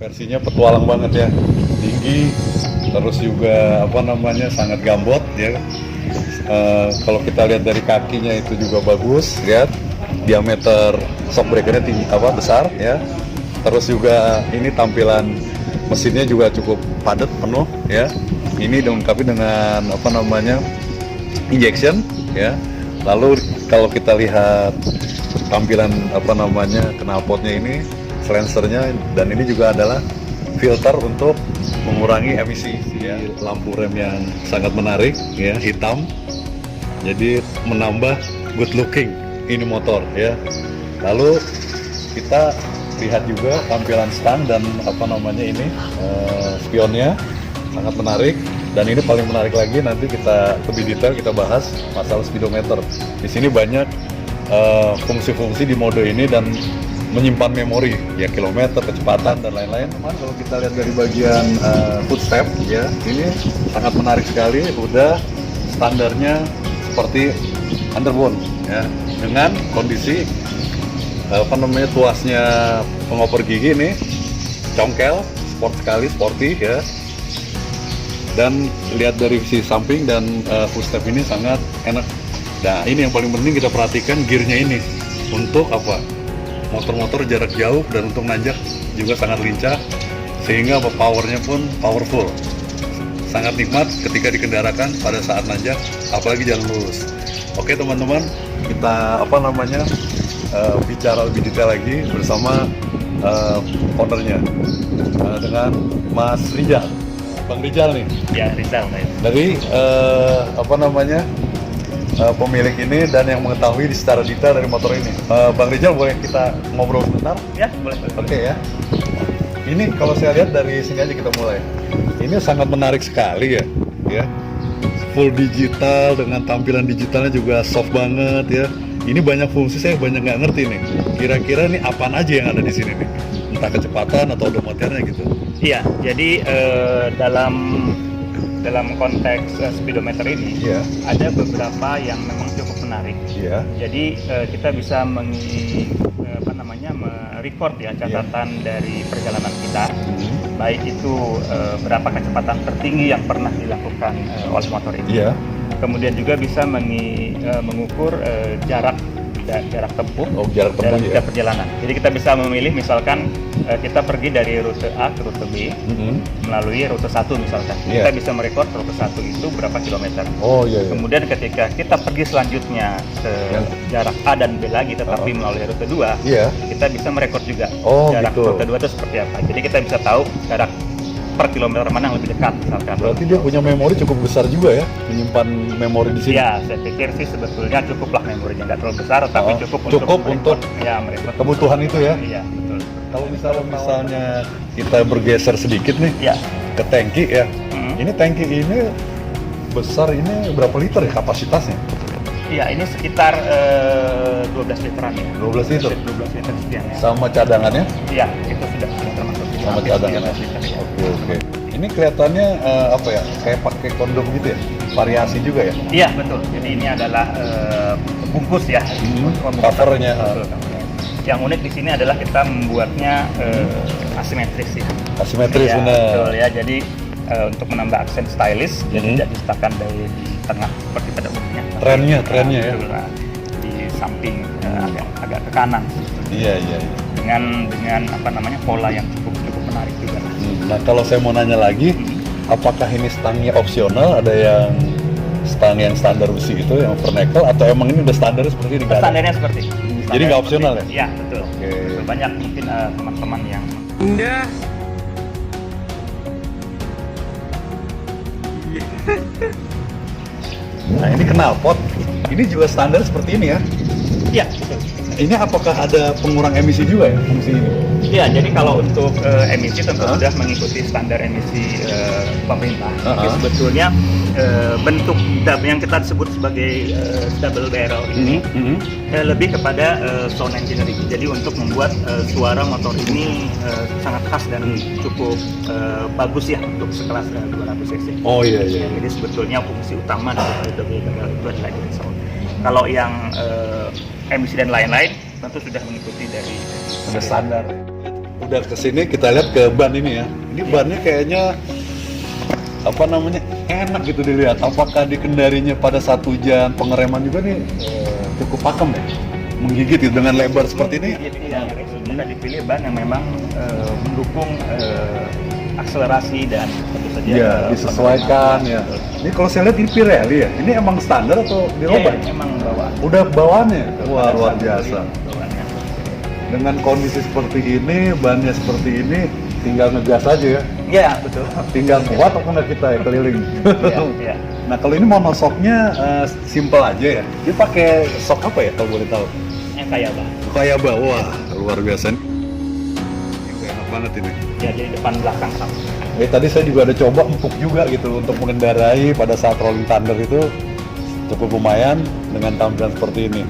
Versinya petualang banget ya, tinggi, terus juga sangat gambot ya. Kalau kita lihat dari kakinya itu juga bagus, lihat diameter shockbreakernya tinggi besar ya. Terus juga ini tampilan mesinnya juga cukup padat penuh ya. Ini dilengkapi dengan injection ya. Lalu kalau kita lihat tampilan knalpotnya ini, silencernya, dan ini juga adalah filter untuk mengurangi emisi ya. Lampu rem yang sangat menarik ya, hitam, jadi menambah good looking ini motor ya. Lalu kita lihat juga tampilan stang dan spionnya sangat menarik. Dan ini paling menarik lagi, nanti kita lebih detail kita bahas masalah speedometer. Di sini banyak fungsi-fungsi di mode ini dan menyimpan memori ya, kilometer, kecepatan dan lain-lain. Kalau kita lihat dari bagian footstep ya, ini sangat menarik sekali. Udah standarnya seperti underbone ya, dengan kondisi tuasnya pengoper gigi ini congkel, sport sekali, sporty ya. Dan lihat dari sisi samping dan footstep ini sangat enak. Nah, ini yang paling penting kita perhatikan, gearnya ini untuk motor-motor jarak jauh dan untuk nanjak juga sangat lincah, sehingga powernya pun powerful. Sangat nikmat ketika dikendarakan pada saat nanjak, apalagi jalan lurus. Oke teman-teman, kita bicara lebih detail lagi bersama ownernya dengan Mas Rizal. Bang Rizal nih. Ya, Rizal. Dari pemilik ini dan yang mengetahui secara detail dari motor ini. Bang Rizal, boleh kita ngobrol sebentar? Ya, boleh. Oke ya. Ini kalau saya lihat dari sini aja kita mulai. Ini sangat menarik sekali ya. Ya. Full digital dengan tampilan digitalnya juga soft banget ya. Ini banyak fungsi, saya banyak nggak ngerti nih. Kira-kira nih apaan aja yang ada di sini nih? Entah kecepatan atau odometernya gitu. Iya, jadi dalam konteks speedometer ini ada beberapa yang memang cukup menarik. Jadi kita bisa merecord ya catatan dari perjalanan kita, baik itu berapa kecepatan tertinggi yang pernah dilakukan oleh motor ini. Kemudian juga bisa mengukur jarak tempuh, jarak perjalanan. Jadi kita bisa memilih, misalkan kita pergi dari rute A ke rute B melalui rute 1 misalkan. Kita bisa merekod rute 1 itu berapa kilometer. Kemudian ketika kita pergi selanjutnya ke jarak A dan B lagi tetapi melalui rute 2, kita bisa merekod juga jarak rute 2 itu seperti apa. Jadi kita bisa tahu jarak per kilometer mana yang lebih dekat misalkan. Berarti dia punya memori cukup besar juga ya, menyimpan memori di sini. Ya, saya pikir sih sebetulnya cukuplah memorinya, nggak terlalu besar tapi cukup untuk kebutuhan itu ya. Iya, betul. Kalau misalnya kita bergeser sedikit nih ke tangki ya. Ini tangki ini besar, ini berapa liter ya kapasitasnya? Iya, ini sekitar 12 literan ya. 12 liter? 12 liter sekian ya. Sama cadangannya? Iya, itu sudah termasuk. Sama cadangannya? Oke. Ini kelihatannya kayak pakai kondom gitu ya? Variasi juga ya? Iya, betul. Jadi ini adalah bungkus ya. Covernya. Yang unik di sini adalah kita membuatnya asimetris ya. Asimetris, benar. Betul ya. Jadi untuk menambah aksen stylish, jadi tidak diletakkan dari di tengah seperti pada umumnya. Trennya ya. Di samping agak ke kanan. Iya. Dengan pola yang cukup menarik juga. Nah, kalau saya mau nanya lagi, apakah ini stangnya opsional? Ada yang stang yang standar besi itu yang vernacle, atau emang ini udah standar seperti ini? Standarnya seperti ini. Jadi nggak opsional ya? Iya, betul. Banyak mungkin teman-teman yang Nah, ini knalpot. Ini juga standar seperti ini ya? Iya, betul. Ini apakah ada pengurang emisi juga ya fungsi ini? Iya, jadi kalau untuk emisi tentu sudah mengikuti standar emisi pemerintah. Tapi sebetulnya bentuk yang kita sebut sebagai double barrel ini lebih kepada sound engineering. Jadi untuk membuat suara motor ini sangat khas dan cukup bagus ya untuk sekelas 200 cc. Oh iya. Jadi sebetulnya fungsi utama dari double barrel itu adalah dari sound. Kalau yang emisi dan lain-lain tentu sudah mengikuti dari standar. udah kesini kita lihat ke ban ini ya. Ini bannya kayaknya apa namanya enak gitu dilihat. Apakah dikendarinya pada saat hujan, pengereman juga nih cukup pakem ya, menggigit gitu dengan lebar seperti ini. Iya, kita dipilih ban yang memang mendukung akselerasi dan tentu saja disesuaikan ya. Ini kalau saya lihat ini Pirelli ya. Ini emang standar atau dirubah? Iya, emang bawaan. Udah bawaannya. Wah, luar biasa. Dengan kondisi seperti ini, bannya seperti ini, tinggal ngegas aja ya. Iya, betul. Tinggal kuat apa enggak kita ya keliling. Iya. Nah, kalau ini monosoknya simple aja ya. Dia pakai sok apa ya kalau boleh tahu? Yang Kayaba. Kayaba, wah luar biasa. Ini enak banget ini. Ya, jadi depan belakang sama. Tadi saya juga ada coba empuk juga gitu untuk mengendarai pada saat Rolling Thunder itu cukup lumayan dengan tampilan seperti ini.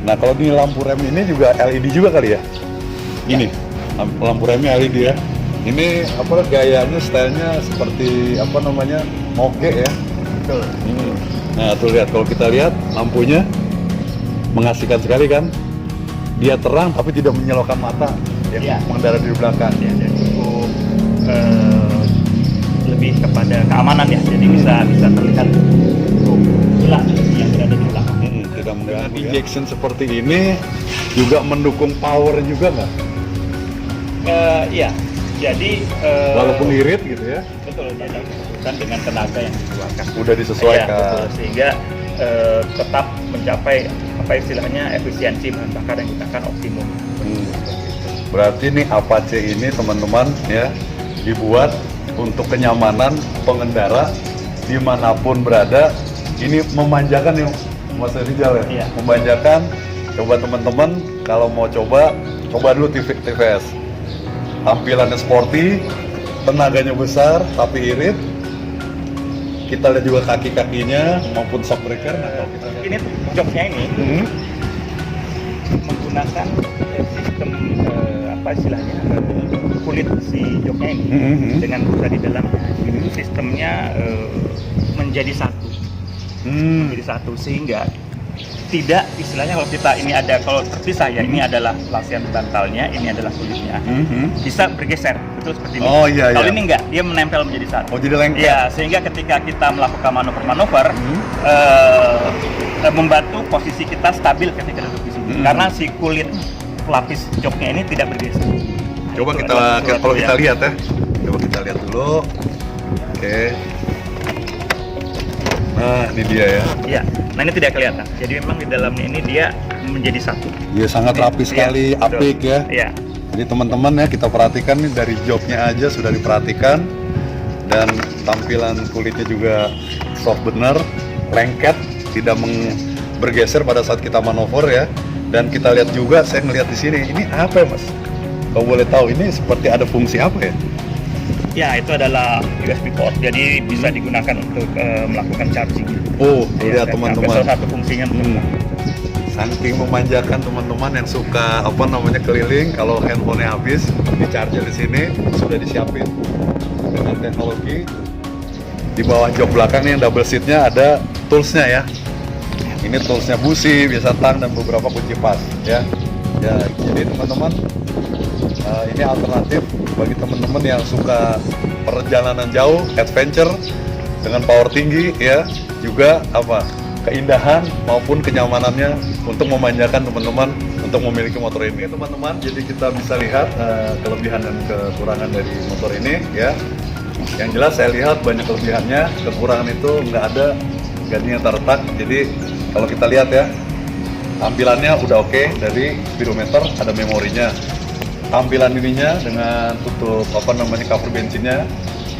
Nah, kalau di lampu rem ini juga LED juga kali ya? Ini lampu remnya LED ya. Ini apa gayanya, stylenya seperti apa namanya moge ya. Betul. Nah, tuh lihat kalau kita lihat lampunya mengasihkan sekali kan. Dia terang tapi tidak menyilaukan mata yang mengendara di belakang. Ya, dan cukup lebih kepada keamanan ya. Jadi bisa terlihat cukup jelas yang berada di belakang. Tidak mengganggu. Injection seperti ini juga mendukung power juga nggak? Iya. Jadi walaupun irit gitu ya. Betul, jadi disesuaikan dengan tenaga yang dikeluarkan. Udah disesuaikan. Ya, betul. Sehingga tetap mencapai apa istilahnya efisiensi bahan bakar yang kita akan optimum. Berarti nih Apache ini teman-teman ya dibuat untuk kenyamanan pengendara dimanapun berada. Ini memanjakan ya Mas Rizal ya. Iya. Memanjakan. Coba teman-teman kalau mau coba dulu TVS. Tampilannya sporty, tenaganya besar tapi irit. Kita lihat juga kaki-kakinya maupun shock breaker. Nah, kalau kita lihat Ini joknya ini menggunakan sistem apa istilahnya kulit si joknya ini dengan busa di dalam. Itu sistemnya menjadi satu sehingga tidak istilahnya kalau kita ini ada kalau terpisah ya ini adalah lasian bantalnya, ini adalah kulitnya, bisa bergeser betul seperti ini. Oh iya. Kalau ini enggak, dia menempel menjadi satu. Oh jadi lengket. Ya, sehingga ketika kita melakukan manuver membantu posisi kita stabil ketika duduk di sini karena si kulit pelapis joknya ini tidak bergeser. Coba kita lihat ya. Coba kita lihat dulu. Oke. Nah, ini dia ya. Iya. Nah, ini tidak kelihatan. Jadi memang di dalamnya ini dia menjadi satu. Iya, sangat rapi sekali, apik ya. Iya. Jadi teman-teman ya, kita perhatikan nih dari joknya aja sudah diperhatikan dan tampilan kulitnya juga soft bener, lengket, tidak bergeser pada saat kita manuver ya. Dan kita lihat juga, saya ngelihat di sini, ini apa ya Mas? Kalau boleh tahu ini seperti ada fungsi apa ya? Ya, itu adalah USB port, jadi bisa digunakan untuk melakukan charging. Oh, lihat teman-teman. Salah satu fungsinya untuk saking memanjakan teman-teman yang suka apa namanya keliling, kalau handphonenya habis, di charger di sini sudah disiapin dengan teknologi. Di bawah jok belakang yang double seatnya ada toolsnya ya. Ini toolsnya busi, biasa tang dan beberapa kunci pas ya. Ya, jadi teman-teman ini alternatif bagi teman-teman yang suka perjalanan jauh, adventure dengan power tinggi ya, juga apa keindahan maupun kenyamanannya untuk memanjakan teman-teman untuk memiliki motor ini teman-teman. Jadi kita bisa lihat kelebihan dan kekurangan dari motor ini ya. Yang jelas saya lihat banyak kelebihannya, kekurangan itu nggak ada, gantinya terletak. Jadi kalau kita lihat ya, tampilannya udah oke, dari speedometer ada memorinya. Tampilan ininya dengan tutup apa namanya cover bensinnya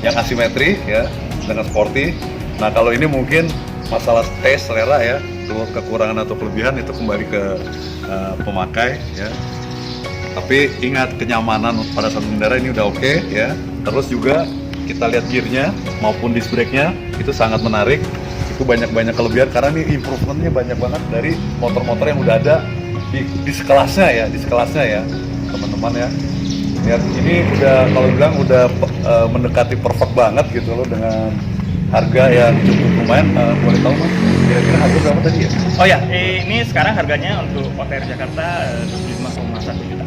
yang asimetri ya, dengan sporty. Nah kalau ini mungkin masalah taste selera ya, kekurangan atau kelebihan itu kembali ke pemakai ya. Tapi ingat kenyamanan pada saat mengendara ini udah oke ya. Terus juga kita lihat gearnya maupun disc brake-nya itu sangat menarik. Itu banyak kelebihan karena ini improvementnya banyak banget dari motor-motor yang udah ada di sekelasnya ya teman-teman ya. Lihat ini udah kalau bilang udah mendekati perfect banget gitu loh dengan harga yang cukup lumayan. Boleh tahu Mas kira-kira harga berapa tadi ya? Oh ya, ini sekarang harganya untuk OTR Jakarta 25,1 juta.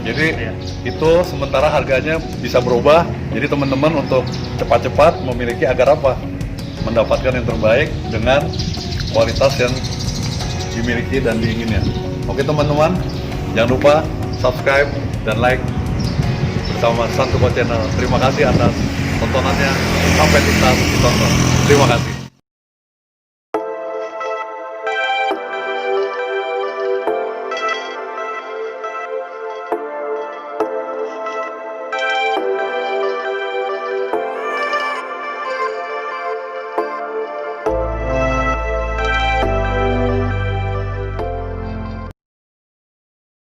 Jadi Iya. itu sementara harganya bisa berubah. Jadi teman-teman untuk cepat-cepat memiliki agar apa? Mendapatkan yang terbaik dengan kualitas yang dimiliki dan diinginnya. Oke teman-teman, jangan lupa subscribe dan like bersama Santuko Channel. Terima kasih atas tontonannya, sampai kita ditonton. Terima kasih.